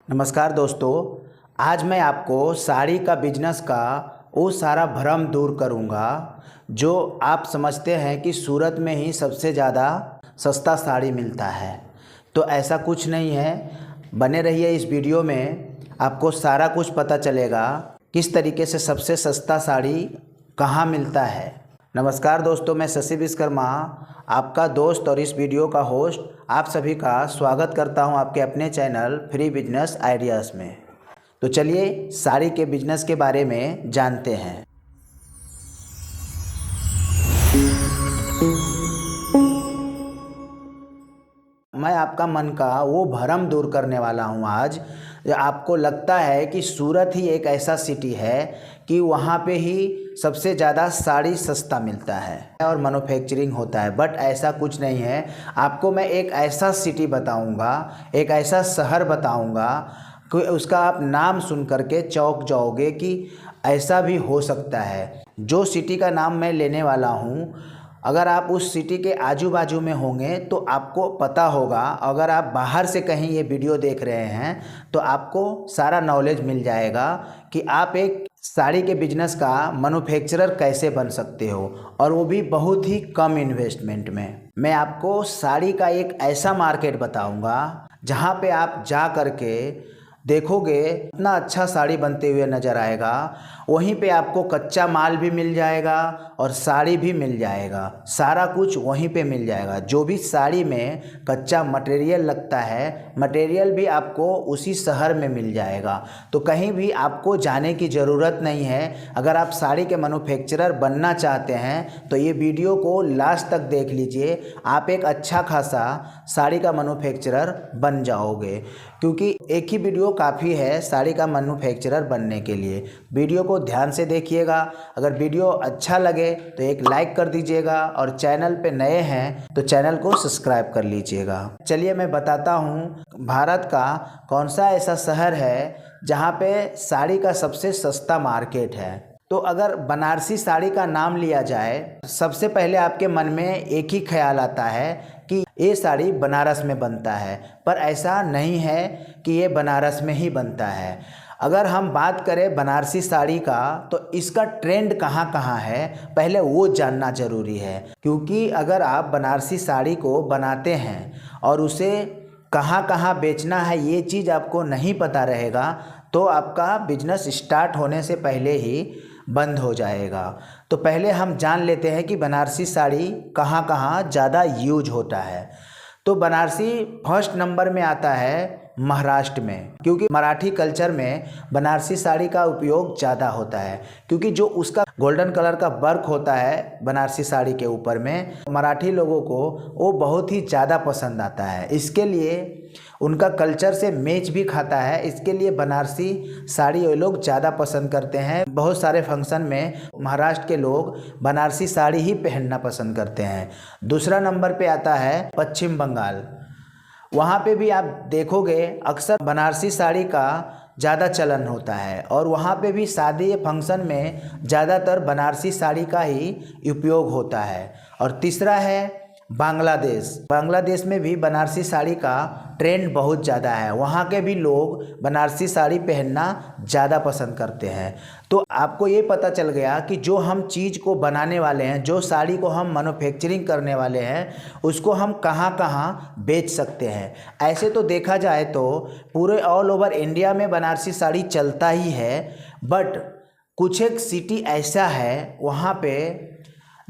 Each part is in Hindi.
नमस्कार दोस्तों, आज मैं आपको साड़ी का बिजनेस का वो सारा भ्रम दूर करूंगा जो आप समझते हैं कि सूरत में ही सबसे ज़्यादा सस्ता साड़ी मिलता है। तो ऐसा कुछ नहीं है। बने रहिए इस वीडियो में, आपको सारा कुछ पता चलेगा किस तरीके से सबसे सस्ता साड़ी कहाँ मिलता है। नमस्कार दोस्तों, मैं शशि विश्वकर्मा आपका दोस्त और इस वीडियो का होस्ट आप सभी का स्वागत करता हूं आपके अपने चैनल फ्री बिजनेस आइडियाज़ में। तो चलिए साड़ी के बिजनेस के बारे में जानते हैं। मैं आपका मन का वो भ्रम दूर करने वाला हूं आज। आपको लगता है कि सूरत ही एक ऐसा सिटी है कि वहाँ पे ही सबसे ज़्यादा साड़ी सस्ता मिलता है और मैन्युफैक्चरिंग होता है, बट ऐसा कुछ नहीं है। आपको मैं एक ऐसा सिटी बताऊंगा, एक ऐसा शहर बताऊंगा कि उसका आप नाम सुन करके चौंक जाओगे कि ऐसा भी हो सकता है। जो सिटी का नाम मैं लेने वाला हूँ, अगर आप उस सिटी के आजू बाजू में होंगे तो आपको पता होगा। अगर आप बाहर से कहीं ये वीडियो देख रहे हैं तो आपको सारा नॉलेज मिल जाएगा कि आप एक साड़ी के बिजनेस का मैन्युफैक्चरर कैसे बन सकते हो, और वो भी बहुत ही कम इन्वेस्टमेंट में। मैं आपको साड़ी का एक ऐसा मार्केट बताऊंगा जहाँ पे आप जा करके देखोगे इतना अच्छा साड़ी बनते हुए नज़र आएगा। वहीं पे आपको कच्चा माल भी मिल जाएगा और साड़ी भी मिल जाएगा। सारा कुछ वहीं पे मिल जाएगा। जो भी साड़ी में कच्चा मटेरियल लगता है, मटेरियल भी आपको उसी शहर में मिल जाएगा। तो कहीं भी आपको जाने की ज़रूरत नहीं है। अगर आप साड़ी के मैन्युफैक्चरर बनना चाहते हैं तो ये वीडियो को लास्ट तक देख लीजिए। आप एक अच्छा खासा साड़ी का मैन्युफैक्चरर बन जाओगे, क्योंकि एक ही वीडियो काफ़ी है साड़ी का मैन्युफैक्चरर बनने के लिए। वीडियो को ध्यान से देखिएगा। अगर वीडियो अच्छा लगे तो एक लाइक कर दीजिएगा और चैनल पे नए हैं तो चैनल को सब्सक्राइब कर लीजिएगा। चलिए मैं बताता हूँ भारत का कौन सा ऐसा शहर है जहाँ पे साड़ी का सबसे सस्ता मार्केट है। तो अगर बनारसी साड़ी का नाम लिया जाए, सबसे पहले आपके मन में एक ही ख्याल आता है कि ये साड़ी बनारस में बनता है, पर ऐसा नहीं है कि ये बनारस में ही बनता है। अगर हम बात करें बनारसी साड़ी का तो इसका ट्रेंड कहाँ कहाँ है, पहले वो जानना ज़रूरी है। क्योंकि अगर आप बनारसी साड़ी को बनाते हैं और उसे कहाँ कहाँ बेचना है ये चीज़ आपको नहीं पता रहेगा तो आपका बिजनेस स्टार्ट होने से पहले ही बंद हो जाएगा। तो पहले हम जान लेते हैं कि बनारसी साड़ी कहाँ कहाँ ज़्यादा यूज होता है। तो बनारसी फर्स्ट नंबर में आता है महाराष्ट्र में, क्योंकि मराठी कल्चर में बनारसी साड़ी का उपयोग ज़्यादा होता है। क्योंकि जो उसका गोल्डन कलर का वर्क होता है बनारसी साड़ी के ऊपर में, मराठी लोगों को वो बहुत ही ज़्यादा पसंद आता है। इसके लिए उनका कल्चर से मैच भी खाता है। इसके लिए बनारसी साड़ी वो लोग ज़्यादा पसंद करते हैं। बहुत सारे फंक्शन में महाराष्ट्र के लोग बनारसी साड़ी ही पहनना पसंद करते हैं। दूसरा नंबर पे आता है पश्चिम बंगाल। वहाँ पे भी आप देखोगे अक्सर बनारसी साड़ी का ज़्यादा चलन होता है और वहाँ पे भी शादी या फंक्शन में ज़्यादातर बनारसी साड़ी का ही उपयोग होता है। और तीसरा है बांग्लादेश। बांग्लादेश में भी बनारसी साड़ी का ट्रेंड बहुत ज़्यादा है। वहाँ के भी लोग बनारसी साड़ी पहनना ज़्यादा पसंद करते हैं। तो आपको ये पता चल गया कि जो हम चीज़ को बनाने वाले हैं, जो साड़ी को हम मैन्युफैक्चरिंग करने वाले हैं, उसको हम कहाँ कहाँ बेच सकते हैं। ऐसे तो देखा जाए तो पूरे ऑल ओवर इंडिया में बनारसी साड़ी चलता ही है, बट कुछ एक सिटी ऐसा है वहाँ पे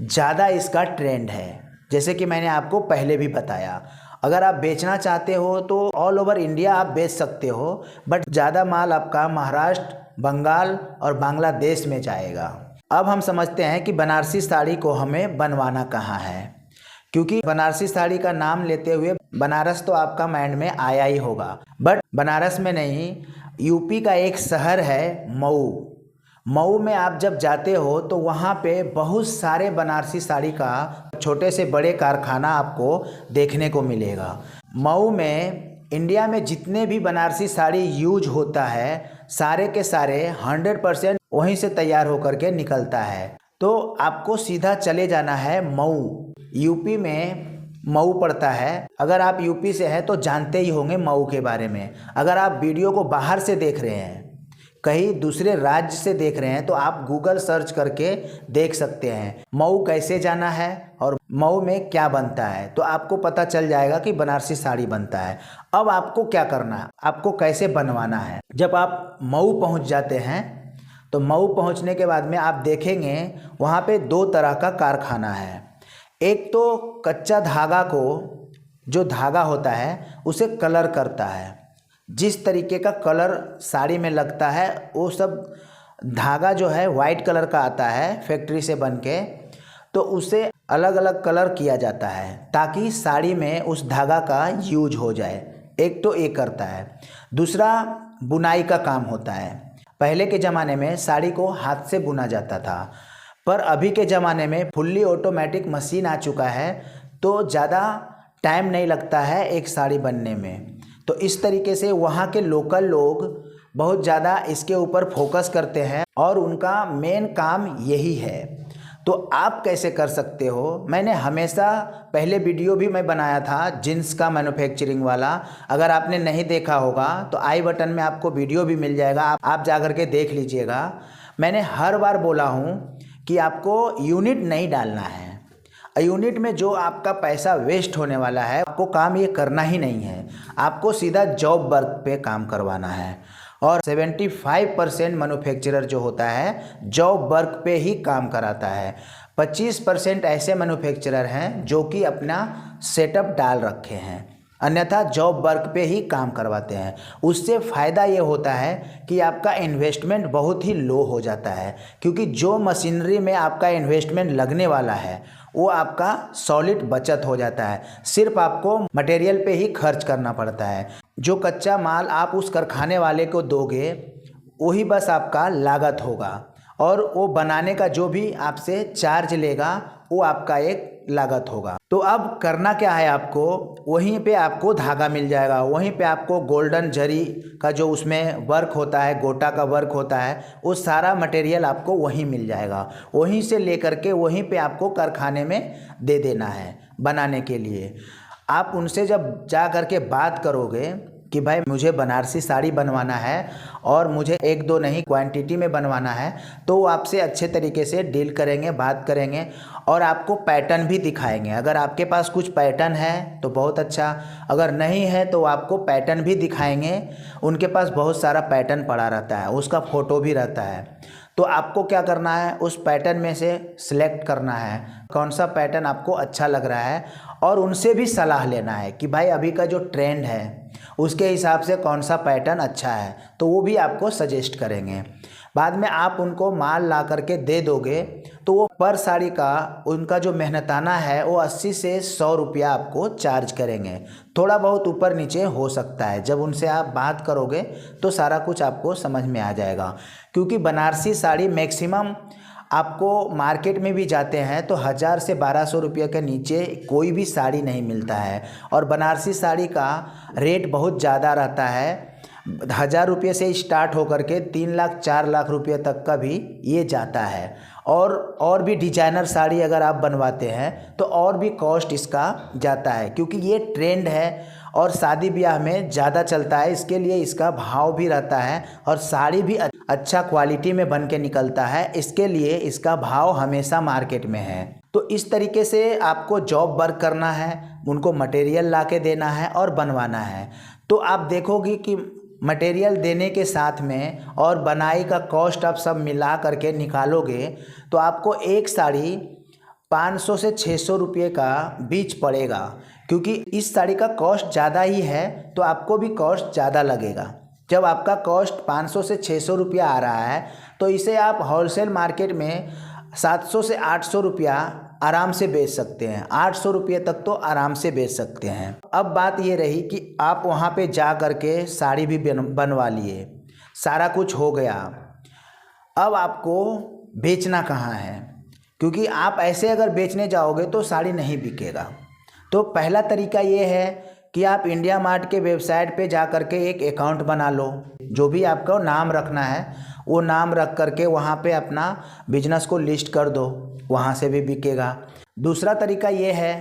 ज़्यादा इसका ट्रेंड है। जैसे कि मैंने आपको पहले भी बताया, अगर आप बेचना चाहते हो तो ऑल ओवर इंडिया आप बेच सकते हो, बट ज़्यादा माल आपका महाराष्ट्र, बंगाल और बांग्लादेश में जाएगा। अब हम समझते हैं कि बनारसी साड़ी को हमें बनवाना कहाँ है। क्योंकि बनारसी साड़ी का नाम लेते हुए बनारस तो आपका माइंड में आया ही होगा, बट बनारस में नहीं, यूपी का एक शहर है मऊ। मऊ में आप जब जाते हो तो वहाँ पे बहुत सारे बनारसी साड़ी का छोटे से बड़े कारखाना आपको देखने को मिलेगा। मऊ में इंडिया में जितने भी बनारसी साड़ी यूज होता है, सारे के सारे 100% वहीं से तैयार होकर के निकलता है। तो आपको सीधा चले जाना है मऊ। यूपी में मऊ पड़ता है। अगर आप यूपी से हैं तो जानते ही होंगे मऊ के बारे में। अगर आप वीडियो को बाहर से देख रहे हैं, कहीं दूसरे राज्य से देख रहे हैं, तो आप गूगल सर्च करके देख सकते हैं मऊ कैसे जाना है और मऊ में क्या बनता है, तो आपको पता चल जाएगा कि बनारसी साड़ी बनता है। अब आपको क्या करना है, आपको कैसे बनवाना है। जब आप मऊ पहुंच जाते हैं तो मऊ पहुंचने के बाद में आप देखेंगे वहाँ पे 2 तरह का कारखाना है। एक तो कच्चा धागा को, जो धागा होता है उसे कलर करता है। जिस तरीके का कलर साड़ी में लगता है वो सब धागा जो है वाइट कलर का आता है फैक्ट्री से बन के, तो उसे अलग अलग कलर किया जाता है ताकि साड़ी में उस धागा का यूज हो जाए। एक तो ये करता है। दूसरा बुनाई का काम होता है। पहले के ज़माने में साड़ी को हाथ से बुना जाता था, पर अभी के ज़माने में फुल्ली ऑटोमेटिक मशीन आ चुका है, तो ज़्यादा टाइम नहीं लगता है एक साड़ी बनने में। तो इस तरीके से वहाँ के लोकल लोग बहुत ज़्यादा इसके ऊपर फोकस करते हैं और उनका मेन काम यही है। तो आप कैसे कर सकते हो, मैंने हमेशा पहले वीडियो भी मैं बनाया था जीन्स का मैन्युफैक्चरिंग वाला। अगर आपने नहीं देखा होगा तो आई बटन में आपको वीडियो भी मिल जाएगा, आप जा कर के देख लीजिएगा। मैंने हर बार बोला हूँ कि आपको यूनिट नहीं डालना है। यूनिट में जो आपका पैसा वेस्ट होने वाला है, आपको काम ये करना ही नहीं है। आपको सीधा जॉब वर्क पे काम करवाना है। और 75% मैन्युफैक्चरर जो होता है जॉब वर्क पे ही काम कराता है। 25% ऐसे मैन्युफैक्चरर हैं जो कि अपना सेटअप डाल रखे हैं, अन्यथा जॉब वर्क पे ही काम करवाते हैं। उससे फ़ायदा ये होता है कि आपका इन्वेस्टमेंट बहुत ही लो हो जाता है, क्योंकि जो मशीनरी में आपका इन्वेस्टमेंट लगने वाला है वो आपका सॉलिड बचत हो जाता है। सिर्फ आपको मटेरियल पे ही खर्च करना पड़ता है। जो कच्चा माल आप उस कारखाने वाले को दोगे वही बस आपका लागत होगा, और वो बनाने का जो भी आपसे चार्ज लेगा वो आपका एक लागत होगा। तो अब करना क्या है, आपको वहीं पे आपको धागा मिल जाएगा, वहीं पे आपको गोल्डन जरी का जो उसमें वर्क होता है, गोटा का वर्क होता है, वो सारा मटेरियल आपको वहीं मिल जाएगा। वहीं से लेकर के वहीं पे आपको कारखाने में दे देना है बनाने के लिए। आप उनसे जब जा कर के बात करोगे कि भाई मुझे बनारसी साड़ी बनवाना है और मुझे 1-2 नहीं क्वांटिटी में बनवाना है, तो वो आपसे अच्छे तरीके से डील करेंगे, बात करेंगे और आपको पैटर्न भी दिखाएंगे। अगर आपके पास कुछ पैटर्न है तो बहुत अच्छा, अगर नहीं है तो आपको पैटर्न भी दिखाएंगे। उनके पास बहुत सारा पैटर्न पड़ा रहता है, उसका फ़ोटो भी रहता है। तो आपको क्या करना है, उस पैटर्न में से सिलेक्ट करना है कौन सा पैटर्न आपको अच्छा लग रहा है, और उनसे भी सलाह लेना है कि भाई अभी का जो ट्रेंड है उसके हिसाब से कौन सा पैटर्न अच्छा है, तो वो भी आपको सजेस्ट करेंगे। बाद में आप उनको माल ला करके दे दोगे तो वो पर साड़ी का उनका जो मेहनताना है वो 80 से 100 रुपया आपको चार्ज करेंगे। थोड़ा बहुत ऊपर नीचे हो सकता है, जब उनसे आप बात करोगे तो सारा कुछ आपको समझ में आ जाएगा। क्योंकि बनारसी साड़ी मैक्सिमम आपको मार्केट में भी जाते हैं तो 1000 से 1200 रुपये के नीचे कोई भी साड़ी नहीं मिलता है, और बनारसी साड़ी का रेट बहुत ज़्यादा रहता है। 1000 रुपये से स्टार्ट होकर के 3 लाख 4 लाख रुपये तक का भी ये जाता है। और भी डिजाइनर साड़ी अगर आप बनवाते हैं तो और भी कॉस्ट इसका जाता है, क्योंकि ये ट्रेंड है और शादी ब्याह में ज़्यादा चलता है, इसके लिए इसका भाव भी रहता है। और साड़ी भी अच्छा क्वालिटी में बन के निकलता है, इसके लिए इसका भाव हमेशा मार्केट में है। तो इस तरीके से आपको जॉब वर्क करना है, उनको मटेरियल ला के देना है और बनवाना है। तो आप देखोगे कि मटेरियल देने के साथ में और बनाई का कॉस्ट आप सब मिला करके निकालोगे तो आपको एक साड़ी 500 से 600 रुपये का बीच पड़ेगा। क्योंकि इस साड़ी का कॉस्ट ज़्यादा ही है तो आपको भी कॉस्ट ज़्यादा लगेगा। जब आपका कॉस्ट 500 से 600 रुपया आ रहा है तो इसे आप होलसेल मार्केट में 700 से 800 रुपया आराम से बेच सकते हैं। 800 रुपये तक तो आराम से बेच सकते हैं। अब बात ये रही कि आप वहाँ पे जा कर के साड़ी भी बनवा लिए, सारा कुछ हो गया, अब आपको बेचना कहाँ है? क्योंकि आप ऐसे अगर बेचने जाओगे तो साड़ी नहीं बिकेगा। तो पहला तरीका ये है कि आप इंडिया मार्ट के वेबसाइट पे जा कर के एक अकाउंट बना लो। जो भी आपको नाम रखना है वो नाम रख कर के वहाँ पे अपना बिजनेस को लिस्ट कर दो, वहाँ से भी बिकेगा। दूसरा तरीका ये है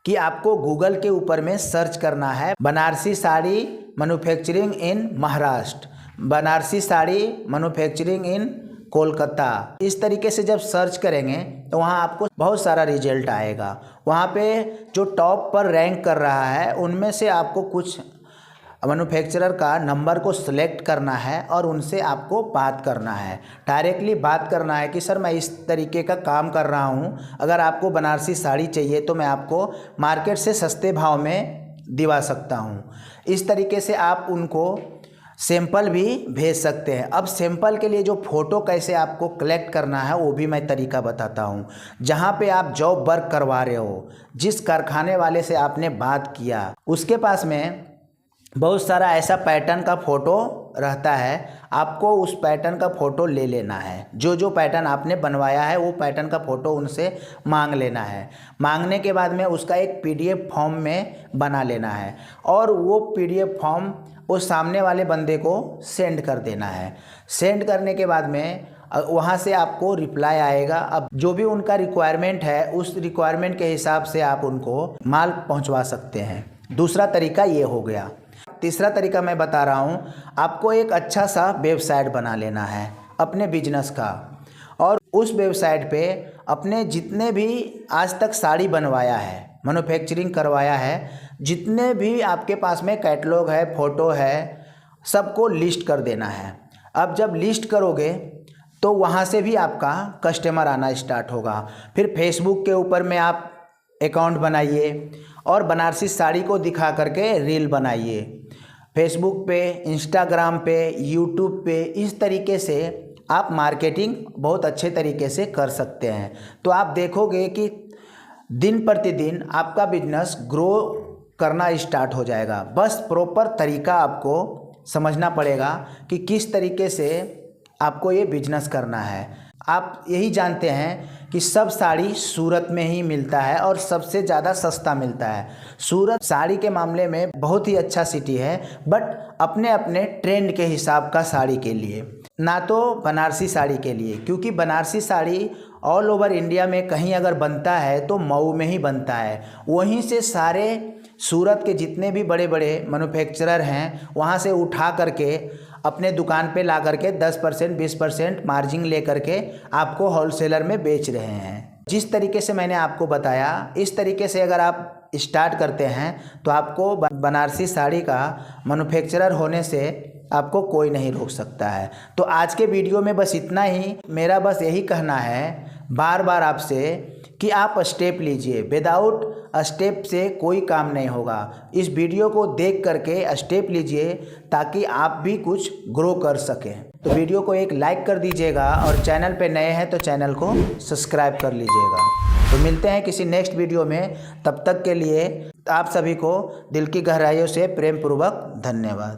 कि आपको गूगल के ऊपर में सर्च करना है बनारसी साड़ी मैन्युफैक्चरिंग इन महाराष्ट्र, बनारसी साड़ी मैन्युफैक्चरिंग इन कोलकाता। इस तरीके से जब सर्च करेंगे तो वहाँ आपको बहुत सारा रिजल्ट आएगा। वहाँ पे जो टॉप पर रैंक कर रहा है उनमें से आपको कुछ मैन्युफैक्चरर का नंबर को सिलेक्ट करना है और उनसे आपको बात करना है, डायरेक्टली बात करना है कि सर मैं इस तरीके का काम कर रहा हूँ, अगर आपको बनारसी साड़ी चाहिए तो मैं आपको मार्केट से सस्ते भाव में दिवा सकता हूँ। इस तरीके से आप उनको सैंपल भी भेज सकते हैं। अब सैंपल के लिए जो फ़ोटो कैसे आपको कलेक्ट करना है वो भी मैं तरीका बताता हूँ। जहाँ पे आप जॉब वर्क करवा रहे हो, जिस कारखाने वाले से आपने बात किया उसके पास में बहुत सारा ऐसा पैटर्न का फ़ोटो रहता है, आपको उस पैटर्न का फ़ोटो ले लेना है। जो पैटर्न आपने बनवाया है वो पैटर्न का फ़ोटो उनसे मांग लेना है। मांगने के बाद में उसका एक पीडीएफ फॉर्म में बना लेना है और वो पीडीएफ फॉर्म वो सामने वाले बंदे को सेंड कर देना है। सेंड करने के बाद में वहाँ से आपको रिप्लाई आएगा। अब जो भी उनका रिक्वायरमेंट है उस रिक्वायरमेंट के हिसाब से आप उनको माल पहुँचवा सकते हैं। दूसरा तरीका ये हो गया। तीसरा तरीका मैं बता रहा हूँ, आपको एक अच्छा सा वेबसाइट बना लेना है अपने बिजनेस का और उस वेबसाइट पे अपने जितने भी आज तक साड़ी बनवाया है, मैन्युफैक्चरिंग करवाया है, जितने भी आपके पास में कैटलॉग है, फ़ोटो है, सबको लिस्ट कर देना है। अब जब लिस्ट करोगे तो वहाँ से भी आपका कस्टमर आना स्टार्ट होगा। फिर फेसबुक के ऊपर में आप अकाउंट बनाइए और बनारसी साड़ी को दिखा करके रील बनाइए। फेसबुक पे, इंस्टाग्राम पे, यूट्यूब पे, इस तरीके से आप मार्केटिंग बहुत अच्छे तरीके से कर सकते हैं। तो आप देखोगे कि दिन प्रतिदिन आपका बिजनेस ग्रो करना स्टार्ट हो जाएगा। बस प्रॉपर तरीका आपको समझना पड़ेगा कि किस तरीके से आपको ये बिजनेस करना है। आप यही जानते हैं कि सब साड़ी सूरत में ही मिलता है और सबसे ज़्यादा सस्ता मिलता है। सूरत साड़ी के मामले में बहुत ही अच्छा सिटी है, बट अपने अपने ट्रेंड के हिसाब का साड़ी के लिए, ना तो बनारसी साड़ी के लिए, क्योंकि Banarasi sari all over India में कहीं अगर बनता है तो मऊ में ही बनता है। वहीं से सारे सूरत के जितने भी बड़े बड़े मैन्युफैक्चरर हैं वहाँ से उठा करके अपने दुकान पे ला करके 10% 20% मार्जिन ले करके आपको होलसेलर में बेच रहे हैं। जिस तरीके से मैंने आपको बताया इस तरीके से अगर आप स्टार्ट करते हैं तो आपको बनारसी साड़ी का मैन्युफैक्चरर होने से आपको कोई नहीं रोक सकता है। तो आज के वीडियो में बस इतना ही। मेरा बस यही कहना है बार बार आपसे कि आप स्टेप लीजिए। विदाउट स्टेप से कोई काम नहीं होगा। इस वीडियो को देख करके स्टेप लीजिए ताकि आप भी कुछ ग्रो कर सकें। तो वीडियो को एक लाइक कर दीजिएगा और चैनल पे नए हैं तो चैनल को सब्सक्राइब कर लीजिएगा। तो मिलते हैं किसी नेक्स्ट वीडियो में। तब तक के लिए आप सभी को दिल की गहराइयों से प्रेम पूर्वक धन्यवाद।